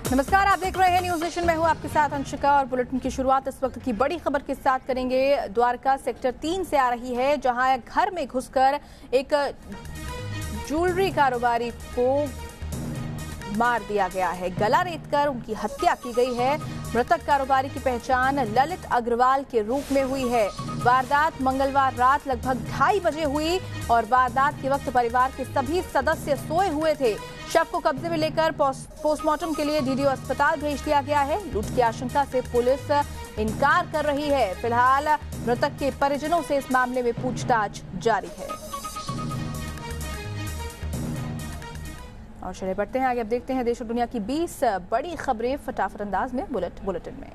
नमस्कार, आप देख रहे हैं न्यूज नेशन। मैं हूं आपके साथ अंशिका और बुलेटिन की शुरुआत इस वक्त की बड़ी खबर के साथ करेंगे। द्वारका सेक्टर 3 से आ रही है, जहां घर में घुसकर एक ज्वेलरी कारोबारी को मार दिया गया है। गला रेतकर उनकी हत्या की गई है। मृतक कारोबारी की पहचान ललित अग्रवाल के रूप में हुई है। वारदात मंगलवार रात लगभग 2:30 बजे हुई और वारदात के वक्त परिवार के सभी सदस्य सोए हुए थे। शव को कब्जे में लेकर पोस्टमार्टम के लिए डीडीओ अस्पताल भेज दिया गया है। लूट की आशंका से पुलिस इनकार कर रही है। फिलहाल मृतक के परिजनों से इस मामले में पूछताछ जारी है। और चलिए बढ़ते हैं आगे। अब देखते हैं देश और दुनिया की 20 बड़ी खबरें फटाफट अंदाज में बुलेटिन में।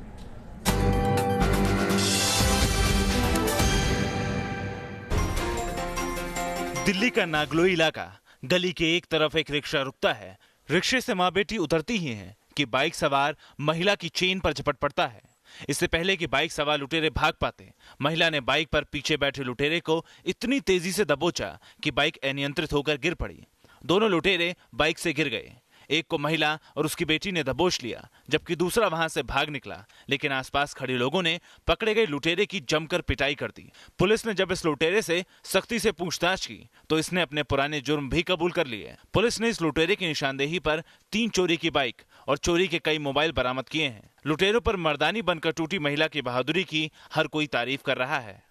दिल्ली का नागलोई इलाका, गली के एक तरफ एक रिक्शा रुकता है। रिक्शे से माँ बेटी उतरती ही हैं कि बाइक सवार महिला की चेन पर झपट पड़ता है। इससे पहले कि बाइक सवार लुटेरे भाग पाते, महिला ने बाइक पर पीछे बैठे लुटेरे को इतनी तेजी से दबोचा कि बाइक अनियंत्रित होकर गिर पड़ी। दोनों लुटेरे बाइक से गिर गए। एक को महिला और उसकी बेटी ने दबोच लिया, जबकि दूसरा वहां से भाग निकला। लेकिन आसपास खड़े लोगों ने पकड़े गए लुटेरे की जमकर पिटाई कर दी। पुलिस ने जब इस लुटेरे से सख्ती से पूछताछ की तो इसने अपने पुराने जुर्म भी कबूल कर लिए। पुलिस ने इस लुटेरे की निशानदेही पर 3 चोरी की बाइक और चोरी के कई मोबाइल बरामद किए हैं। लुटेरों पर मर्दानी बनकर टूटी महिला की बहादुरी की हर कोई तारीफ कर रहा है।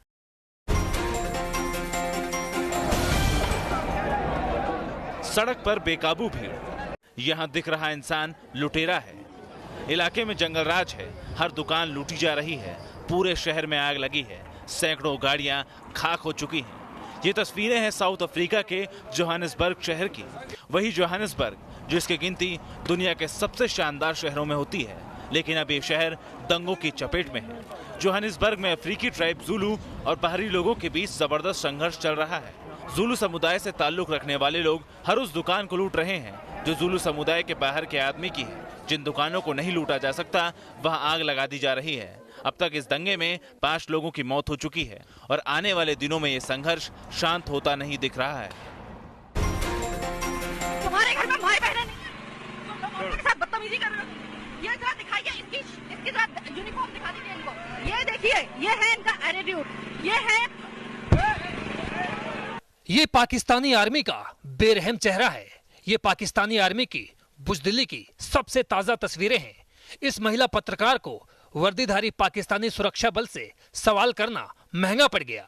सड़क पर बेकाबू भीड़, यहाँ दिख रहा इंसान लुटेरा है। इलाके में जंगल राज है। हर दुकान लूटी जा रही है। पूरे शहर में आग लगी है। सैकड़ों गाड़ियां खाक हो चुकी हैं। ये तस्वीरें हैं साउथ अफ्रीका के जोहानिसबर्ग शहर की। वही जोहानिसबर्ग जिसकी गिनती दुनिया के सबसे शानदार शहरों में होती है, लेकिन अब ये शहर दंगों की चपेट में है। जोहानिसबर्ग में अफ्रीकी ट्राइब जुलू और बाहरी लोगों के बीच जबरदस्त संघर्ष चल रहा है। जुलू समुदाय से ताल्लुक रखने वाले लोग हर उस दुकान को लूट रहे हैं जो जुलू समुदाय के बाहर के आदमी की है। जिन दुकानों को नहीं लूटा जा सकता वहां आग लगा दी जा रही है। अब तक इस दंगे में 5 लोगों की मौत हो चुकी है और आने वाले दिनों में ये संघर्ष शांत होता नहीं दिख रहा है। तुम्हारे घर में भाई बहन नहीं, के साथ बदतमीजी कर रहे हो। ये जरा दिखाइए, इसकी जरा यूनिफॉर्म दिखा दीजिए इनको। ये देखिए, ये है इनका एटीट्यूड। ये पाकिस्तानी आर्मी का बेरहम चेहरा है। ये पाकिस्तानी आर्मी की बुजदिली की सबसे ताजा तस्वीरें हैं। इस महिला पत्रकार को वर्दीधारी पाकिस्तानी सुरक्षा बल से सवाल करना महंगा पड़ गया।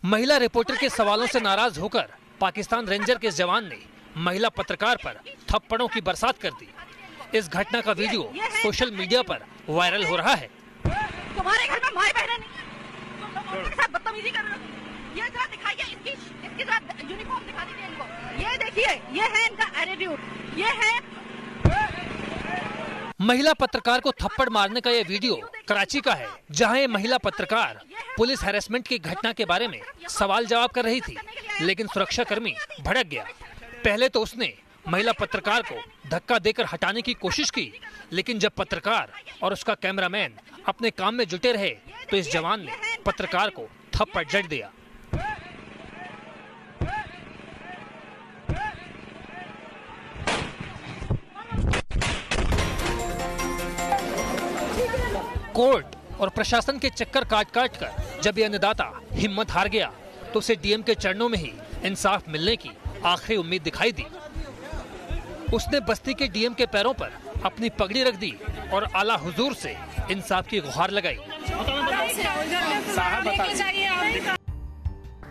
महिला रिपोर्टर के सवालों से नाराज होकर पाकिस्तान रेंजर के जवान ने महिला पत्रकार पर थप्पड़ों की बरसात कर दी। इस घटना का वीडियो सोशल मीडिया पर वायरल हो रहा है। तुम्हारे घर में भाई बहन नहीं, के साथ बदतमीजी कर रहे हो। ये जरा दिखाइए, इसकी जरा यूनिफॉर्म दिखा दीजिए इनको। ये देखिए, ये है इनका एटीट्यूड। ये है महिला पत्रकार को थप्पड़ मारने का ये वीडियो कराची का है, जहां ये महिला पत्रकार पुलिस हैरेसमेंट की घटना के बारे में सवाल जवाब कर रही थी, लेकिन सुरक्षाकर्मी भड़क गया। पहले तो उसने महिला पत्रकार को धक्का देकर हटाने की कोशिश की, लेकिन जब पत्रकार और उसका कैमरामैन अपने काम में जुटे रहे तो इस जवान ने पत्रकार को थप्पड़ जड़ दिया। कोर्ट और प्रशासन के चक्कर काट कर जब यह अन्नदाता हिम्मत हार गया तो उसे डीएम के चरणों में ही इंसाफ मिलने की आखिरी उम्मीद दिखाई दी। उसने बस्ती के डीएम के पैरों पर अपनी पगड़ी रख दी और आला हुजूर से इंसाफ की गुहार लगाई।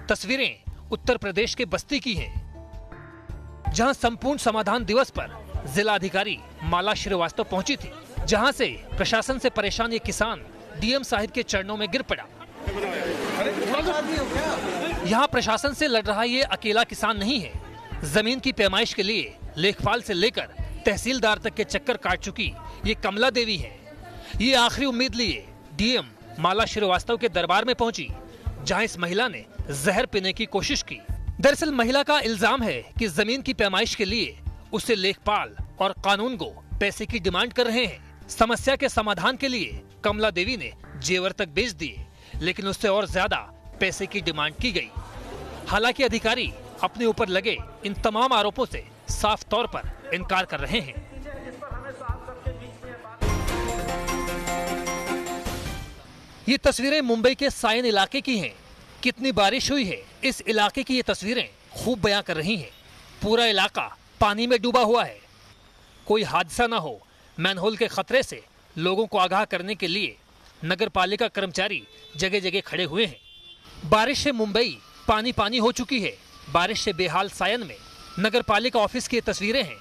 तस्वीरें उत्तर प्रदेश के बस्ती की हैं, जहां संपूर्ण समाधान दिवस पर जिला अधिकारी माला श्रीवास्तव पहुंची थी, जहां से प्रशासन से परेशान ये किसान डीएम साहिब के चरणों में गिर पड़ा। यहाँ प्रशासन से लड़ रहा ये अकेला किसान नहीं है। जमीन की पैमाइश के लिए लेखपाल से लेकर तहसीलदार तक के चक्कर काट चुकी ये कमला देवी है। ये आखिरी उम्मीद लिए डीएम माला श्रीवास्तव के दरबार में पहुंची, जहां इस महिला ने जहर पीने की कोशिश की। दरअसल महिला का इल्जाम है कि जमीन की पैमाइश के लिए उससे लेखपाल और कानून को पैसे की डिमांड कर रहे हैं। समस्या के समाधान के लिए कमला देवी ने जेवर तक बेच दिए, लेकिन उससे और ज्यादा पैसे की डिमांड की गई। हालांकि अधिकारी अपने ऊपर लगे इन तमाम आरोपों से साफ तौर पर इनकार कर रहे हैं। ये तस्वीरें मुंबई के सायन इलाके की हैं। कितनी बारिश हुई है, इस इलाके की ये तस्वीरें खूब बयां कर रही हैं। पूरा इलाका पानी में डूबा हुआ है। कोई हादसा ना हो, मैनहोल के खतरे से लोगों को आगाह करने के लिए नगर पालिका कर्मचारी जगह जगह खड़े हुए हैं। बारिश से मुंबई पानी पानी हो चुकी है। बारिश से बेहाल सायन में नगर पालिका ऑफिस की तस्वीरें हैं।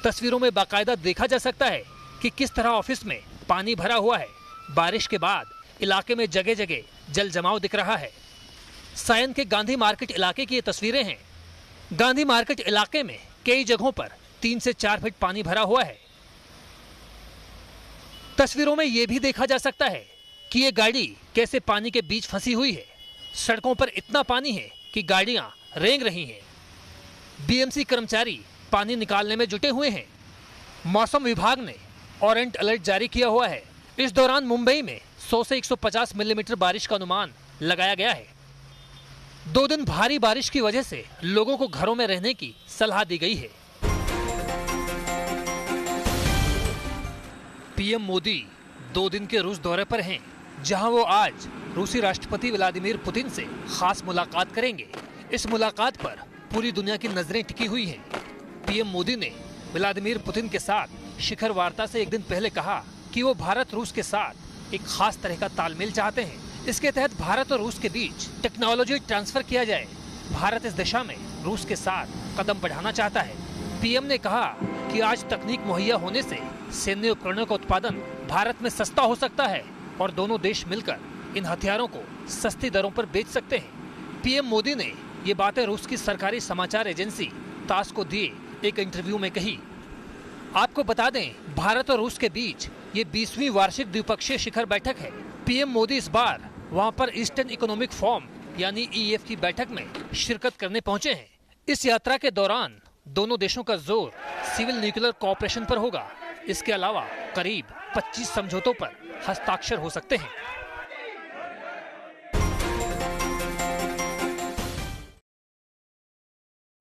तस्वीरों में बाकायदा देखा जा सकता है कि किस तरह ऑफिस में पानी भरा हुआ है। बारिश के बाद इलाके में जगह जगह जल जमाव दिख रहा है। सायन के गांधी मार्केट इलाके की ये तस्वीरें हैं। गांधी मार्केट इलाके में कई जगहों पर 3 से 4 फीट पानी भरा हुआ है। तस्वीरों में यह भी देखा जा सकता है कि ये गाड़ी कैसे पानी के बीच फंसी हुई है। सड़कों पर इतना पानी है कि गाड़ियां रेंग रही हैं। बीएमसी कर्मचारी पानी निकालने में जुटे हुए हैं। मौसम विभाग ने ऑरेंज अलर्ट जारी किया हुआ है। इस दौरान मुंबई में 100 से 150 मिलीमीटर बारिश का अनुमान लगाया गया है। 2 दिन भारी बारिश की वजह से लोगों को घरों में रहने की सलाह दी गई है। पीएम मोदी 2 दिन के रूस दौरे पर हैं, जहां वो आज रूसी राष्ट्रपति व्लादिमीर पुतिन से खास मुलाकात करेंगे। इस मुलाकात पर पूरी दुनिया की नजरें टिकी हुई हैं। पीएम मोदी ने व्लादिमीर पुतिन के साथ शिखर वार्ता से 1 दिन पहले कहा कि वो भारत रूस के साथ एक खास तरह का तालमेल चाहते हैं। इसके तहत भारत और रूस के बीच टेक्नोलॉजी ट्रांसफर किया जाए। भारत इस दिशा में रूस के साथ कदम बढ़ाना चाहता है। पीएम ने कहा कि आज तकनीक मुहैया होने से सैन्य उपकरणों का उत्पादन भारत में सस्ता हो सकता है और दोनों देश मिलकर इन हथियारों को सस्ती दरों पर बेच सकते हैं। पीएम मोदी ने ये बातें रूस की सरकारी समाचार एजेंसी तास को दिए एक इंटरव्यू में कही। आपको बता दें, भारत और रूस के बीच ये 20वीं वार्षिक द्विपक्षीय शिखर बैठक है। पीएम मोदी इस बार वहां पर ईस्टर्न इकोनॉमिक फोरम यानी ईएफ की बैठक में शिरकत करने पहुंचे हैं। इस यात्रा के दौरान दोनों देशों का जोर सिविल न्यूक्लियर कोऑपरेशन पर होगा। इसके अलावा करीब 25 समझौतों पर हस्ताक्षर हो सकते हैं।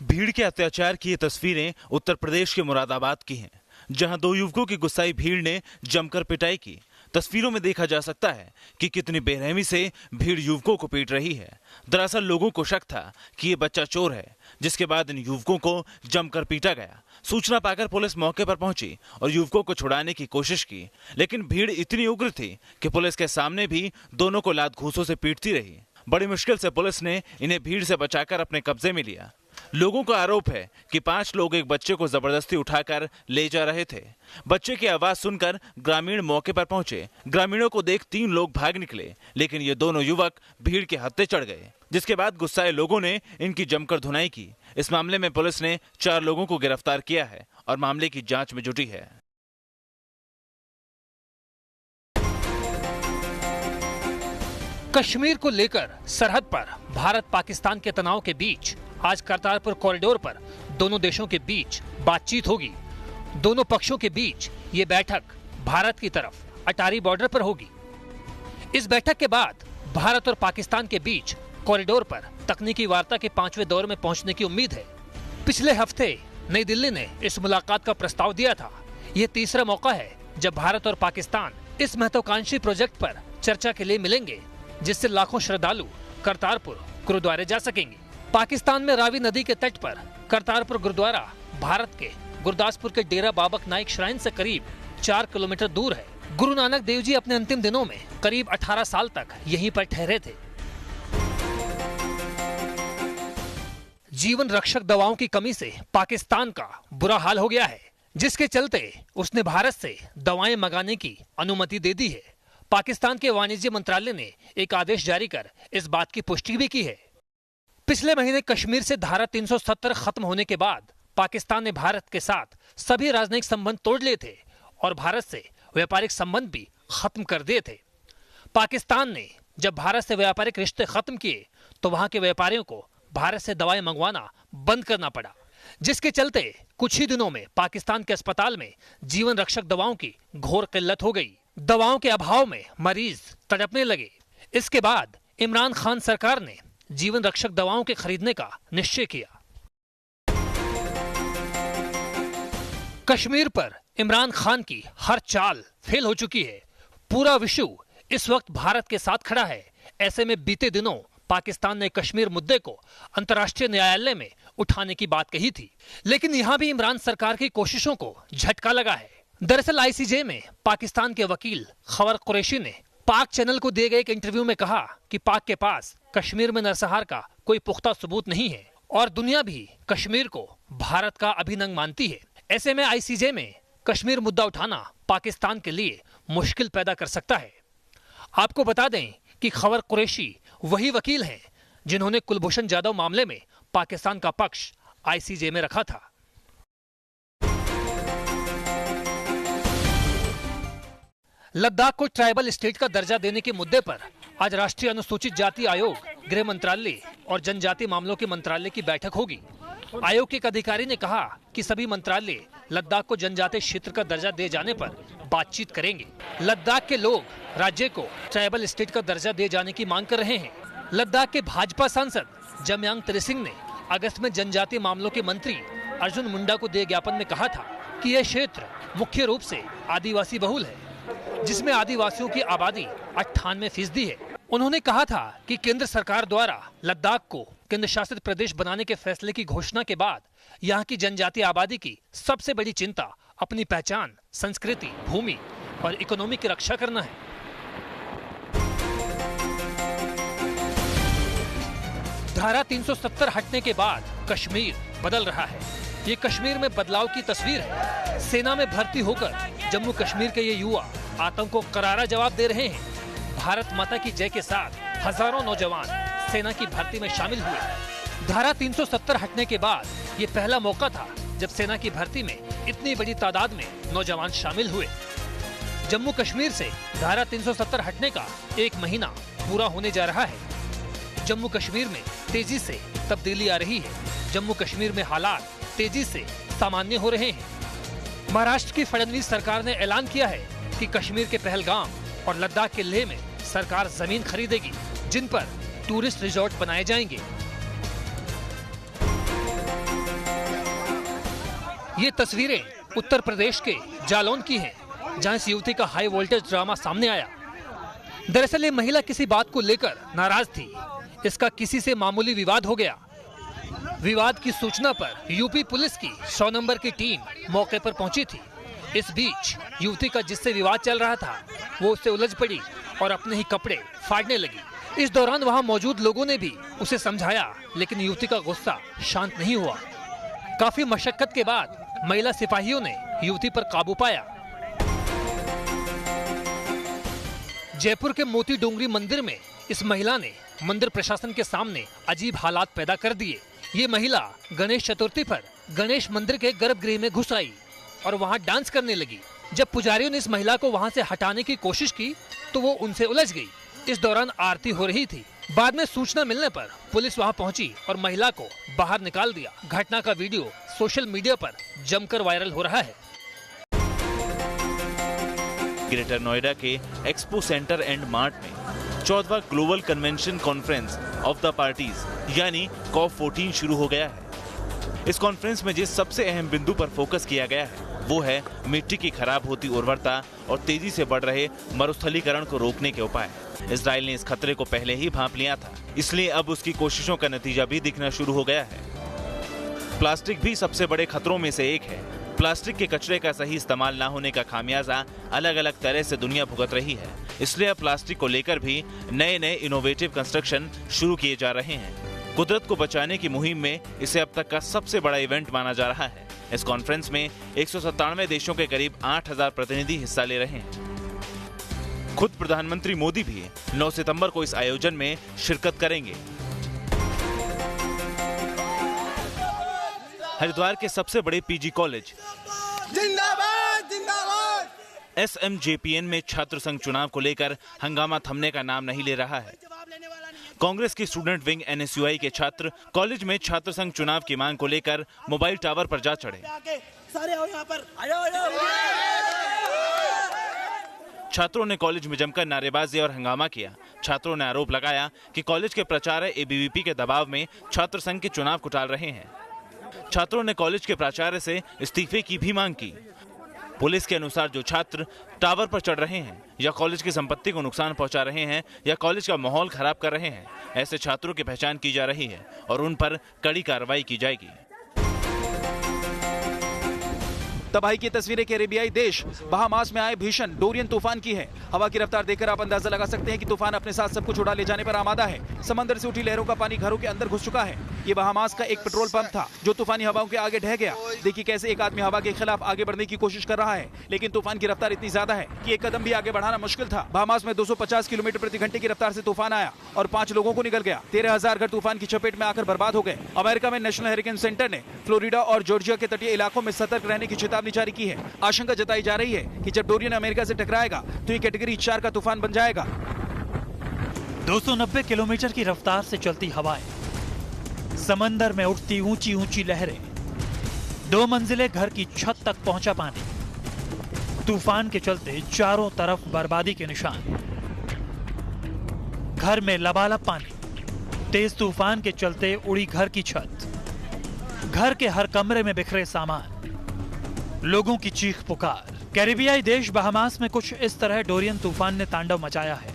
भीड़ के अत्याचार की ये तस्वीरें उत्तर प्रदेश के मुरादाबाद की हैं, जहां 2 युवकों की गुस्साई भीड़ ने जमकर पिटाई की। तस्वीरों में देखा जा सकता है कि कितनी बेरहमी से भीड़ युवकों को पीट रही है। दरअसल लोगों को शक था कि ये बच्चा चोर है, जिसके बाद इन युवकों को जमकर पीटा गया। सूचना पाकर पुलिस मौके पर पहुंची और युवकों को छुड़ाने की कोशिश की, लेकिन भीड़ इतनी उग्र थी कि पुलिस के सामने भी दोनों को लात घूंसों से पीटती रही। बड़ी मुश्किल से पुलिस ने इन्हें भीड़ से बचाकर अपने कब्जे में लिया। लोगों का आरोप है कि 5 लोग एक बच्चे को जबरदस्ती उठाकर ले जा रहे थे। बच्चे की आवाज सुनकर ग्रामीण मौके पर पहुंचे। ग्रामीणों को देख 3 लोग भाग निकले, लेकिन ये दोनों युवक भीड़ के हत्थे चढ़ गए, जिसके बाद गुस्साए लोगों ने इनकी जमकर धुनाई की। इस मामले में पुलिस ने 4 लोगों को गिरफ्तार किया है और मामले की जांच में जुटी है। कश्मीर को लेकर सरहद पर भारत पाकिस्तान के तनाव के बीच आज करतारपुर कॉरिडोर पर दोनों देशों के बीच बातचीत होगी। दोनों पक्षों के बीच ये बैठक भारत की तरफ अटारी बॉर्डर पर होगी। इस बैठक के बाद भारत और पाकिस्तान के बीच कॉरिडोर पर तकनीकी वार्ता के 5वें दौर में पहुंचने की उम्मीद है। पिछले हफ्ते नई दिल्ली ने इस मुलाकात का प्रस्ताव दिया था। ये तीसरा मौका है जब भारत और पाकिस्तान इस महत्वाकांक्षी प्रोजेक्ट पर चर्चा के लिए मिलेंगे, जिससे लाखों श्रद्धालु करतारपुर गुरुद्वारे जा सकेंगे। पाकिस्तान में रावी नदी के तट पर करतारपुर गुरुद्वारा भारत के गुरदासपुर के डेरा बाबक नाइक श्राइन से करीब 4 किलोमीटर दूर है। गुरु नानक देव जी अपने अंतिम दिनों में करीब 18 साल तक यहीं पर ठहरे थे। जीवन रक्षक दवाओं की कमी से पाकिस्तान का बुरा हाल हो गया है, जिसके चलते उसने भारत से दवाएं मंगाने की अनुमति दे दी है। पाकिस्तान के वाणिज्य मंत्रालय ने एक आदेश जारी कर इस बात की पुष्टि भी की है। पिछले महीने कश्मीर से धारा 370 खत्म होने के बाद पाकिस्तान ने भारत के साथ सभी राजनयिक संबंध तोड़ लिए थे और भारत से व्यापारिक संबंध भी खत्म कर दिए थे। पाकिस्तान ने जब भारत से व्यापारिक रिश्ते खत्म किए तो वहां के व्यापारियों को भारत से दवाएं मंगवाना बंद करना पड़ा, जिसके चलते कुछ ही दिनों में पाकिस्तान के अस्पताल में जीवन रक्षक दवाओं की घोर किल्लत हो गई। दवाओं के अभाव में मरीज तड़पने लगे। इसके बाद इमरान खान सरकार ने जीवन रक्षक दवाओं के खरीदने का निश्चय किया। कश्मीर पर इमरान खान की हर चाल फेल हो चुकी है। पूरा विश्व इस वक्त भारत के साथ खड़ा है। ऐसे में बीते दिनों पाकिस्तान ने कश्मीर मुद्दे को अंतर्राष्ट्रीय न्यायालय में उठाने की बात कही थी, लेकिन यहाँ भी इमरान सरकार की कोशिशों को झटका लगा है। दरअसल आईसीजे में पाकिस्तान के वकील खवर कुरैशी ने पाक चैनल को दिए गए एक इंटरव्यू में कहा कि पाक के पास कश्मीर में नरसंहार का कोई पुख्ता सबूत नहीं है और दुनिया भी कश्मीर को भारत का अभिन्न मानती है। ऐसे में आईसीजे में कश्मीर मुद्दा उठाना पाकिस्तान के लिए मुश्किल पैदा कर सकता है। आपको बता दें कि खवर कुरैशी वही वकील हैं जिन्होंने कुलभूषण जाधव मामले में पाकिस्तान का पक्ष आईसीजे में रखा था। लद्दाख को ट्राइबल स्टेट का दर्जा देने के मुद्दे पर आज राष्ट्रीय अनुसूचित जाति आयोग, गृह मंत्रालय और जनजाति मामलों के मंत्रालय की बैठक होगी। आयोग के एक अधिकारी ने कहा कि सभी मंत्रालय लद्दाख को जनजातीय क्षेत्र का दर्जा दिए जाने पर बातचीत करेंगे। लद्दाख के लोग राज्य को ट्राइबल स्टेट का दर्जा दिए जाने की मांग कर रहे हैं। लद्दाख के भाजपा सांसद जमयांग त्रिसिंह ने अगस्त में जनजातीय मामलों के मंत्री अर्जुन मुंडा को दिए ज्ञापन में कहा था कि यह क्षेत्र मुख्य रूप से आदिवासी बहुल है, जिसमें आदिवासियों की आबादी 98% है। उन्होंने कहा था कि केंद्र सरकार द्वारा लद्दाख को केंद्र शासित प्रदेश बनाने के फैसले की घोषणा के बाद यहाँ की जनजातीय आबादी की सबसे बड़ी चिंता अपनी पहचान, संस्कृति, भूमि और इकोनॉमी की रक्षा करना है। धारा 370 हटने के बाद कश्मीर बदल रहा है। ये कश्मीर में बदलाव की तस्वीर है। सेना में भर्ती होकर जम्मू कश्मीर के ये युवा आतंक को करारा जवाब दे रहे हैं। भारत माता की जय के साथ हजारों नौजवान सेना की भर्ती में शामिल हुए। धारा 370 हटने के बाद ये पहला मौका था जब सेना की भर्ती में इतनी बड़ी तादाद में नौजवान शामिल हुए। जम्मू कश्मीर से धारा 370 हटने का 1 महीना पूरा होने जा रहा है। जम्मू कश्मीर में तेजी से तब्दीली आ रही है। जम्मू कश्मीर में हालात तेजी से सामान्य हो रहे हैं। महाराष्ट्र की फडणवीस सरकार ने ऐलान किया है कि कश्मीर के पहलगाम और लद्दाख के लेह में सरकार जमीन खरीदेगी, जिन पर टूरिस्ट रिजॉर्ट बनाए जाएंगे। ये तस्वीरें उत्तर प्रदेश के जालौन की हैं, जहां इस युवती का हाई वोल्टेज ड्रामा सामने आया। दरअसल ये महिला किसी बात को लेकर नाराज थी। इसका किसी से मामूली विवाद हो गया। विवाद की सूचना पर यूपी पुलिस की 100 नंबर की टीम मौके पर पहुंची थी। इस बीच युवती का जिससे विवाद चल रहा था वो उससे उलझ पड़ी और अपने ही कपड़े फाड़ने लगी। इस दौरान वहां मौजूद लोगों ने भी उसे समझाया, लेकिन युवती का गुस्सा शांत नहीं हुआ। काफी मशक्कत के बाद महिला सिपाहियों ने युवती पर काबू पाया। जयपुर के मोती डोंगरी मंदिर में इस महिला ने मंदिर प्रशासन के सामने अजीब हालात पैदा कर दिए। ये महिला गणेश चतुर्थी पर गणेश मंदिर के गर्भगृह में घुस आई और वहां डांस करने लगी। जब पुजारियों ने इस महिला को वहां से हटाने की कोशिश की तो वो उनसे उलझ गई। इस दौरान आरती हो रही थी। बाद में सूचना मिलने पर पुलिस वहां पहुंची और महिला को बाहर निकाल दिया। घटना का वीडियो सोशल मीडिया पर जमकर वायरल हो रहा है। ग्रेटर नोएडा के एक्सपो सेंटर एंड मार्ट में 14वां global convention conference of the parties यानी COP14 शुरू हो गया है। इस कॉन्फ्रेंस में जिस सबसे अहम बिंदु पर फोकस किया गया है वो है मिट्टी की खराब होती उर्वरता और तेजी से बढ़ रहे मरुस्थलीकरण को रोकने के उपाय। इजराइल ने इस खतरे को पहले ही भांप लिया था, इसलिए अब उसकी कोशिशों का नतीजा भी दिखना शुरू हो गया है। प्लास्टिक भी सबसे बड़े खतरों में से एक है। प्लास्टिक के कचरे का सही इस्तेमाल न होने का खामियाजा अलग अलग तरह से दुनिया भुगत रही है। इसलिए अब प्लास्टिक को लेकर भी नए इनोवेटिव कंस्ट्रक्शन शुरू किए जा रहे हैं। कुदरत को बचाने की मुहिम में इसे अब तक का सबसे बड़ा इवेंट माना जा रहा है। इस कॉन्फ्रेंस में 197 देशों के करीब 8000 प्रतिनिधि हिस्सा ले रहे हैं। खुद प्रधानमंत्री मोदी भी 9 सितंबर को इस आयोजन में शिरकत करेंगे। हरिद्वार के सबसे बड़े पीजी कॉलेज जिंदाबाद जिंदाबाद SMJPN में छात्र संघ चुनाव को लेकर हंगामा थमने का नाम नहीं ले रहा है। कांग्रेस की स्टूडेंट विंग NSUI के छात्र कॉलेज में छात्र संघ चुनाव की मांग को लेकर मोबाइल टावर पर जा चढ़े। सारे आओ यहाँ पर। छात्रों ने कॉलेज में जमकर नारेबाजी और हंगामा किया। छात्रों ने आरोप लगाया कि कॉलेज के प्राचार्य ABVP के दबाव में छात्र संघ के चुनाव को टाल रहे हैं। छात्रों ने कॉलेज के प्राचार्य से इस्तीफे की भी मांग की। पुलिस के अनुसार जो छात्र टावर पर चढ़ रहे हैं या कॉलेज की संपत्ति को नुकसान पहुंचा रहे हैं या कॉलेज का माहौल खराब कर रहे हैं, ऐसे छात्रों की पहचान की जा रही है और उन पर कड़ी कार्रवाई की जाएगी। तबाही की तस्वीरें कैरेबियाई देश बहामास में आए भीषण डोरियन तूफान की है। हवा की रफ्तार देखकर आप अंदाजा लगा सकते हैं कि तूफान अपने साथ सब कुछ उड़ा ले जाने पर आमादा है। समंदर से उठी लहरों का पानी घरों के अंदर घुस चुका है। ये बहामास का एक पेट्रोल पंप था जो तूफानी हवाओं के आगे ढह गया। देखिए कैसे एक आदमी हवा के खिलाफ आगे बढ़ने की कोशिश कर रहा है, लेकिन तूफान की रफ्तार इतनी ज्यादा है कि एक कदम भी आगे बढ़ाना मुश्किल था। बहामास में 250 किलोमीटर प्रति घंटे की रफ्तार से तूफान आया और 5 लोगों को निगल गया। 13,000 घर तूफान की चपेट में आकर बर्बाद हो गए। अमेरिका में नेशनल हरिकेन सेंटर ने फ्लोरिडा और जॉर्जिया के तटीय इलाकों में सतर्क रहने की चेतावनी जारी की है। आशंका जताई जा रही है कि जब डोरियन अमेरिका से टकराएगा तो ये कैटेगरी 4 का तूफान बन जाएगा। 290 किलोमीटर की रफ्तार से चलती हवाएं, समंदर में उठती ऊंची ऊंची लहरें, 2 मंजिले घर की छत तक पहुंचा पानी, तूफान के चलते चारों तरफ बर्बादी के निशान, घर में लबालब पानी, तेज तूफान के चलते उड़ी घर की छत, घर के हर कमरे में बिखरे सामान, लोगों की चीख पुकार। कैरेबियाई देश बहामास में कुछ इस तरह डोरियन तूफान ने तांडव मचाया है।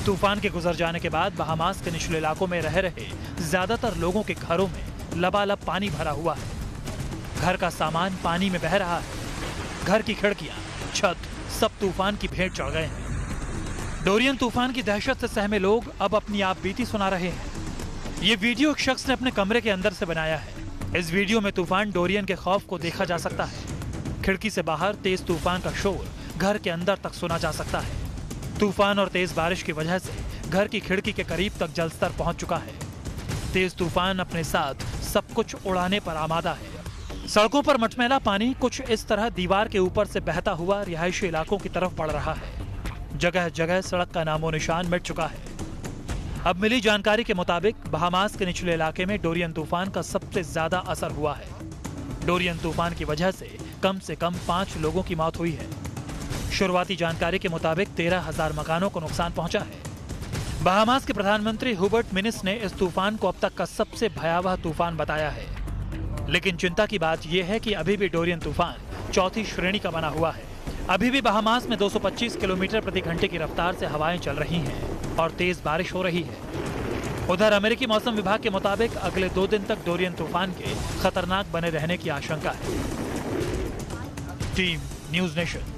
तूफान के गुजर जाने के बाद बहामास के निचले इलाकों में रह रहे ज्यादातर लोगों के घरों में लबालब पानी भरा हुआ है। घर का सामान पानी में बह रहा है। घर की खिड़कियां, छत सब तूफान की भेंट चढ़ गए हैं। डोरियन तूफान की दहशत से सहमे लोग अब अपनी आप बीती सुना रहे हैं। ये वीडियो एक शख्स ने अपने कमरे के अंदर से बनाया है। इस वीडियो में तूफान डोरियन के खौफ को देखा जा सकता है। खिड़की से बाहर तेज तूफान का शोर घर के अंदर तक सुना जा सकता है। तूफान और तेज बारिश की वजह से घर की खिड़की के करीब तक जलस्तर पहुंच चुका है। तेज तूफान अपने साथ सब कुछ उड़ाने पर आमादा है। सड़कों पर मटमैला पानी कुछ इस तरह दीवार के ऊपर से बहता हुआ रिहायशी इलाकों की तरफ बढ़ रहा है। जगह जगह सड़क का नामो निशान मिट चुका है। अब मिली जानकारी के मुताबिक बहामास के निचले इलाके में डोरियन तूफान का सबसे ज्यादा असर हुआ है। डोरियन तूफान की वजह से कम 5 लोगों की मौत हुई है। शुरुआती जानकारी के मुताबिक 13,000 मकानों को नुकसान पहुंचा है। बहामास के प्रधानमंत्री हुबर्ट मिनिस ने इस तूफान को अब तक का सबसे भयावह तूफान बताया है। लेकिन चिंता की बात यह है कि अभी भी डोरियन तूफान 4थी श्रेणी का बना हुआ है। अभी भी बहामास में 225 किलोमीटर प्रति घंटे की रफ्तार से हवाएं चल रही हैं और तेज बारिश हो रही है। उधर अमेरिकी मौसम विभाग के मुताबिक अगले 2 दिन तक डोरियन तूफान के खतरनाक बने रहने की आशंका है। Team news nation.